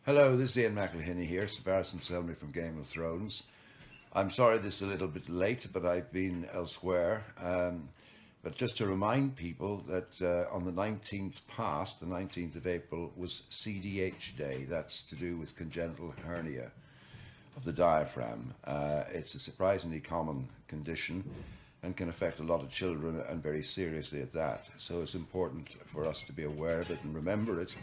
Hello, this is Ian McElhinney here, Sebastian Selmy from Game of Thrones. I'm sorry this is a little bit late, but I've been elsewhere. But just to remind people that on the 19th past, the 19th of April, was CDH Day. That's to do with congenital hernia of the diaphragm. It's a surprisingly common condition and can affect a lot of children, and very seriously at that. So it's important for us to be aware of it and remember it.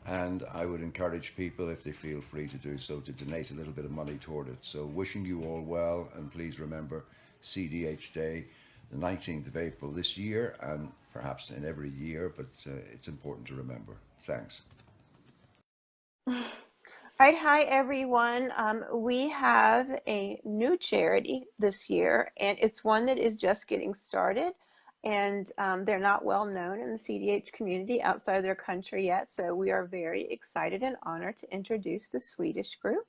And I would encourage people, if they feel free to do so, to donate a little bit of money toward it. So wishing you all well, and please remember CDH Day, the 19th of April this year, and perhaps in every year, but it's important to remember. Thanks. All right, hi everyone. We have a new charity this year, and it's one that is just getting started, and they're not well known in the CDH community outside of their country yet, so we are very excited and honored to introduce the Swedish group.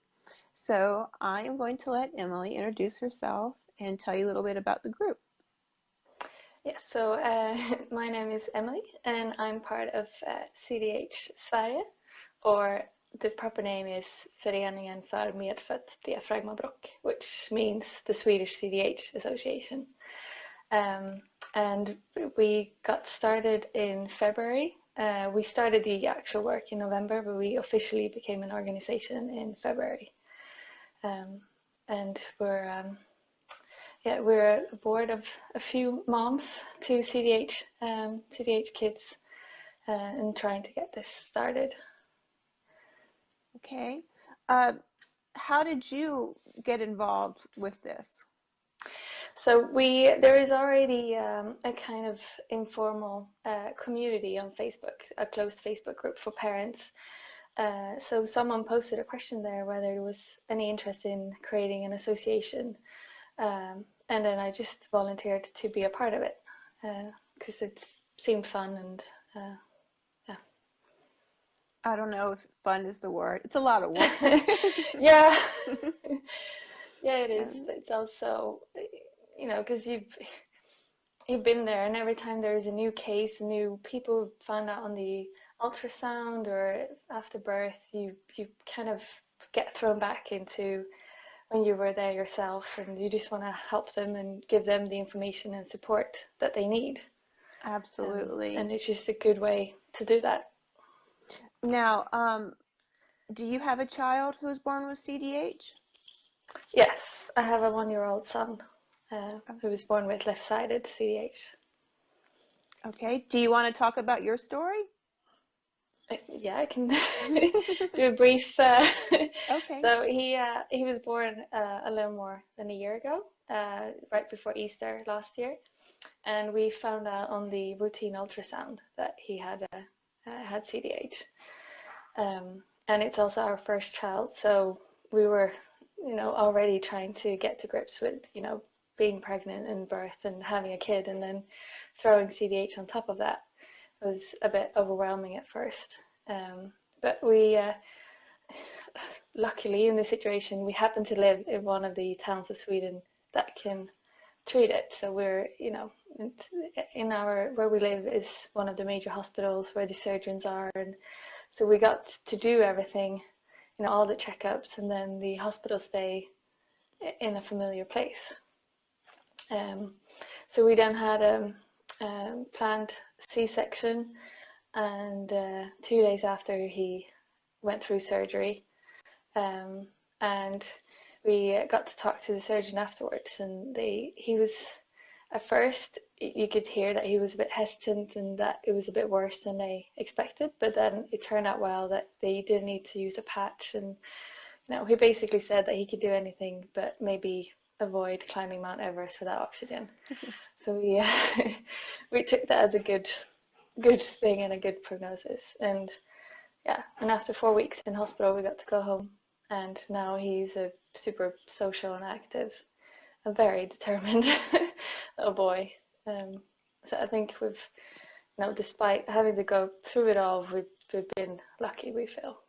So I am going to let Emily introduce herself and tell you a little bit about the group. Yes, so my name is Emily, and I'm part of CDH Sverige, or the proper name is Föreningen för medfött diafragmabråck, which means the Swedish CDH Association. And we got started in February. We started the actual work in November, but we officially became an organization in February. And we're a board of a few moms, two CDH kids, and trying to get this started. Okay. How did you get involved with this? So there is already a kind of informal community on Facebook, a closed Facebook group for parents. So someone posted a question there whether there was any interest in creating an association. And then I just volunteered to be a part of it because it seemed fun and yeah. I don't know if fun is the word. It's a lot of work. Yeah. Yeah, it is. But it's also, because you've been there, and every time there is a new case, new people found out on the ultrasound or after birth, you kind of get thrown back into when you were there yourself, and you just want to help them and give them the information and support that they need. Absolutely. And it's just a good way to do that. Now, do you have a child who was born with CDH? Yes, I have a 1-year-old son who was born with left-sided CDH. Okay. Do you want to talk about your story? Yeah, I can do a brief. Okay. So he was born a little more than a year ago, right before Easter last year, and we found out on the routine ultrasound that he had CDH, and it's also our first child. So we were, already trying to get to grips with, being pregnant and birth and having a kid, and then throwing CDH on top of that was a bit overwhelming at first. But we, luckily in this situation, we happen to live in one of the towns of Sweden that can treat it. So we're, where we live is one of the major hospitals where the surgeons are. And so we got to do everything, all the checkups, and then the hospital stay in a familiar place. So we then had a planned C-section, and 2 days after he went through surgery, and we got to talk to the surgeon afterwards, and he was, at first you could hear that he was a bit hesitant and that it was a bit worse than they expected, but then it turned out well that they didn't need to use a patch, and he basically said that he could do anything but maybe avoid climbing Mount Everest without oxygen. So we took that as a good thing and a good prognosis. And after 4 weeks in hospital, we got to go home, and now he's a super social and active, a very determined little boy. So I think we've, despite having to go through it all, we've been lucky, we feel.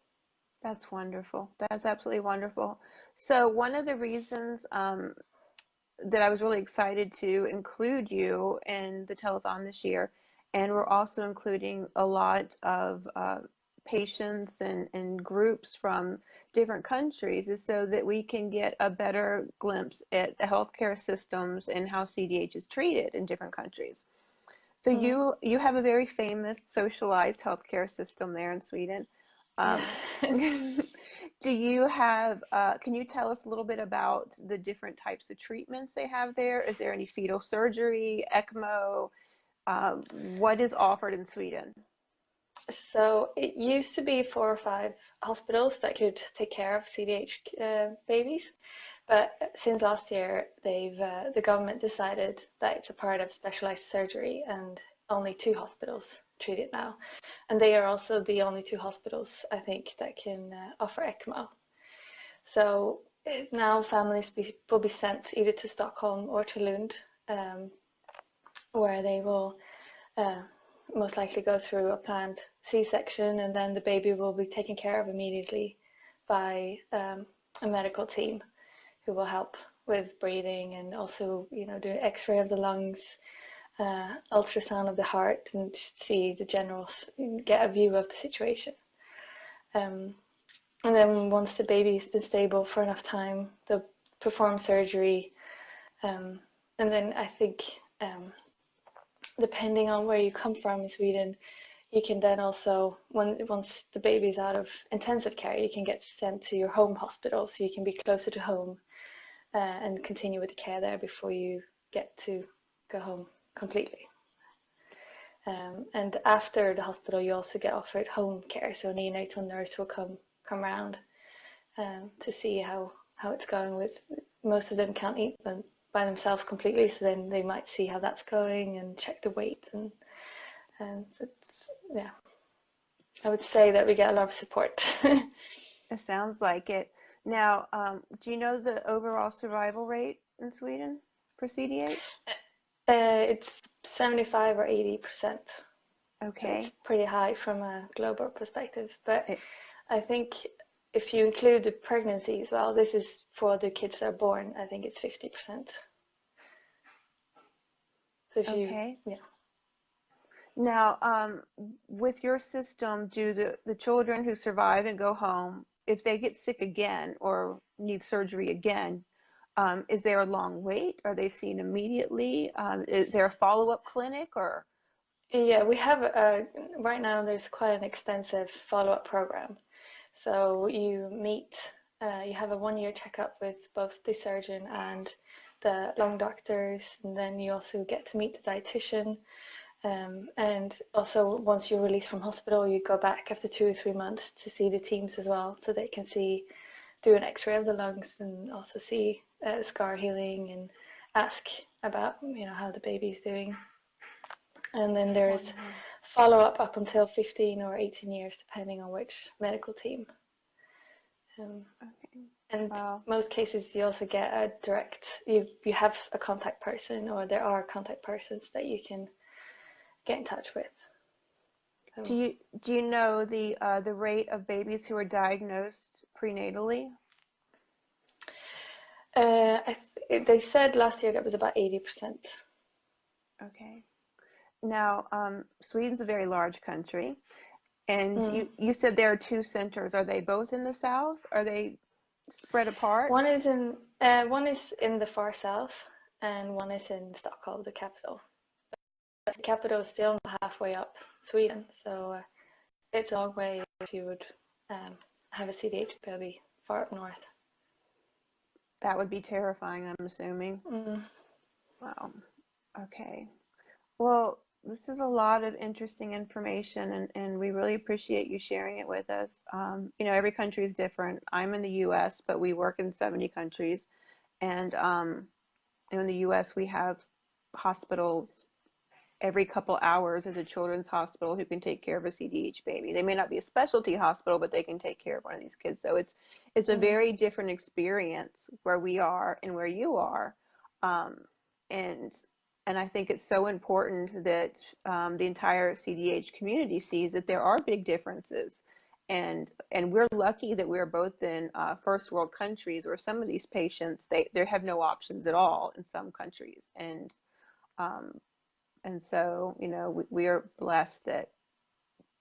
That's wonderful. That's absolutely wonderful. So one of the reasons that I was really excited to include you in the telethon this year, and we're also including a lot of patients and groups from different countries is so that we can get a better glimpse at the healthcare systems and how CDH is treated in different countries. So Mm. you have a very famous socialized healthcare system there in Sweden. Yeah. Do you have, can you tell us a little bit about the different types of treatments they have there? Is there any fetal surgery, ECMO? What is offered in Sweden? So it used to be 4 or 5 hospitals that could take care of CDH babies, but since last year, the government decided that it's a part of specialized surgery, and only 2 hospitals treat it now, and they are also the only 2 hospitals I think that can offer ECMO. So now families will be sent either to Stockholm or to Lund, where they will uh, most likely go through a planned C-section, and then the baby will be taken care of immediately by a medical team who will help with breathing and also, do X-ray of the lungs, ultrasound of the heart, and just see the general, get a view of the situation. And then once the baby's been stable for enough time, they'll perform surgery. And then I think, depending on where you come from in Sweden, you can then also, once the baby's out of intensive care, you can get sent to your home hospital, so you can be closer to home and continue with the care there before you get to go home completely. And after the hospital, you also get offered home care, so a neonatal nurse will come around to see how it's going. With most of them can't eat by themselves completely, so then they might see how that's going and check the weight, and so it's, yeah, I would say that we get a lot of support. It sounds like it. Now, do you know the overall survival rate in Sweden for CDH? It's 75 or 80%. Okay. It's pretty high from a global perspective, but It, I think if you include the pregnancy as well, this is for the kids that are born, I think it's 50%. So if okay. yeah. Now, with your system, do the children who survive and go home, if they get sick again or need surgery again, is there a long wait? Are they seen immediately? Is there a follow-up clinic or? Yeah, we have right now there's quite an extensive follow-up program. So you meet, you have a 1-year checkup with both the surgeon and the lung doctors, and then you also get to meet the dietitian. And also, once you're released from hospital, you go back after 2 or 3 months to see the teams as well, so they can do an X-ray of the lungs and also see scar healing and ask about, how the baby's doing. And then there is follow-up up until 15 or 18 years, depending on which medical team. Okay. And Wow. most cases, you also get a direct, you have a contact person, or there are contact persons that you can get in touch with. Do you know the rate of babies who are diagnosed prenatally? They said last year that was about 80%. Okay. Now, Sweden's a very large country, and Mm. you said there are 2 centers. Are they both in the south? Are they spread apart? One is in the far south, and one is in Stockholm, the capital. The capital is still halfway up Sweden, so it's a long way if you would have a CDH baby far up north. That would be terrifying, I'm assuming. Mm. Wow. Okay. Well, this is a lot of interesting information, and we really appreciate you sharing it with us. Every country is different. I'm in the US, but we work in 70 countries. And in the US, we have hospitals every couple hours. As a children's hospital who can take care of a CDH baby. They may not be a specialty hospital, but they can take care of one of these kids. So it's a very different experience where we are and where you are. And I think it's so important that the entire CDH community sees that there are big differences. And we're lucky that we're both in first world countries where some of these patients, they have no options at all in some countries. And so, we are blessed that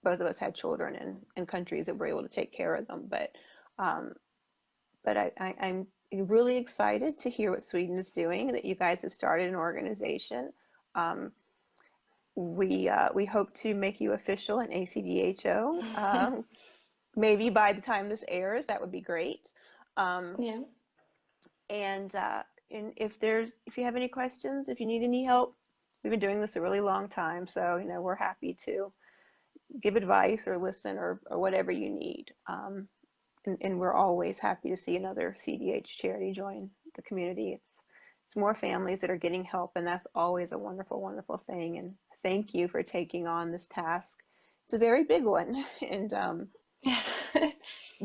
both of us had children in countries that were able to take care of them. But I'm really excited to hear what Sweden is doing, that you guys have started an organization. We hope to make you official in ACDHO. Maybe by the time this airs, that would be great. Yeah. And if you have any questions, if you need any help, we've been doing this a really long time, so we're happy to give advice or listen or whatever you need. And we're always happy to see another CDH charity join the community. It's more families that are getting help, and that's always a wonderful, wonderful thing. And thank you for taking on this task. It's a very big one, and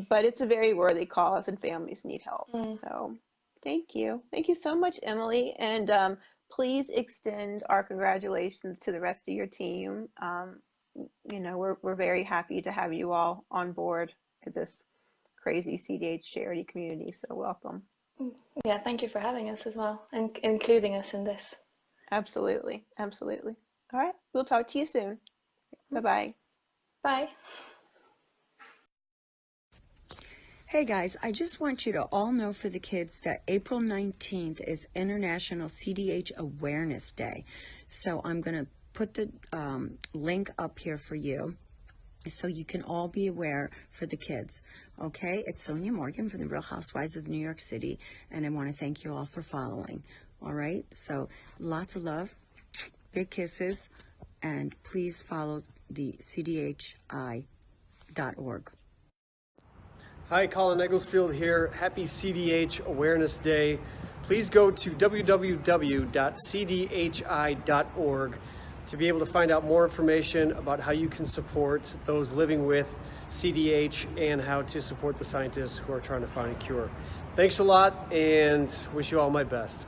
but it's a very worthy cause, and families need help. So thank you so much, Emily, and please extend our congratulations to the rest of your team. We're very happy to have you all on board at this crazy CDH charity community, so welcome. Yeah, thank you for having us as well and including us in this. Absolutely. All right, we'll talk to you soon. Bye-bye. Bye. Hey guys, I just want you to all know for the kids that April 19th is International CDH Awareness Day. So I'm going to put the link up here for you so you can all be aware for the kids. Okay, it's Sonia Morgan from the Real Housewives of New York City, and I want to thank you all for following. All right, so lots of love, big kisses, and please follow the CDHI.org. Hi, Colin Egglesfield here. Happy CDH Awareness Day. Please go to www.cdhi.org to be able to find out more information about how you can support those living with CDH and how to support the scientists who are trying to find a cure. Thanks a lot, and wish you all my best.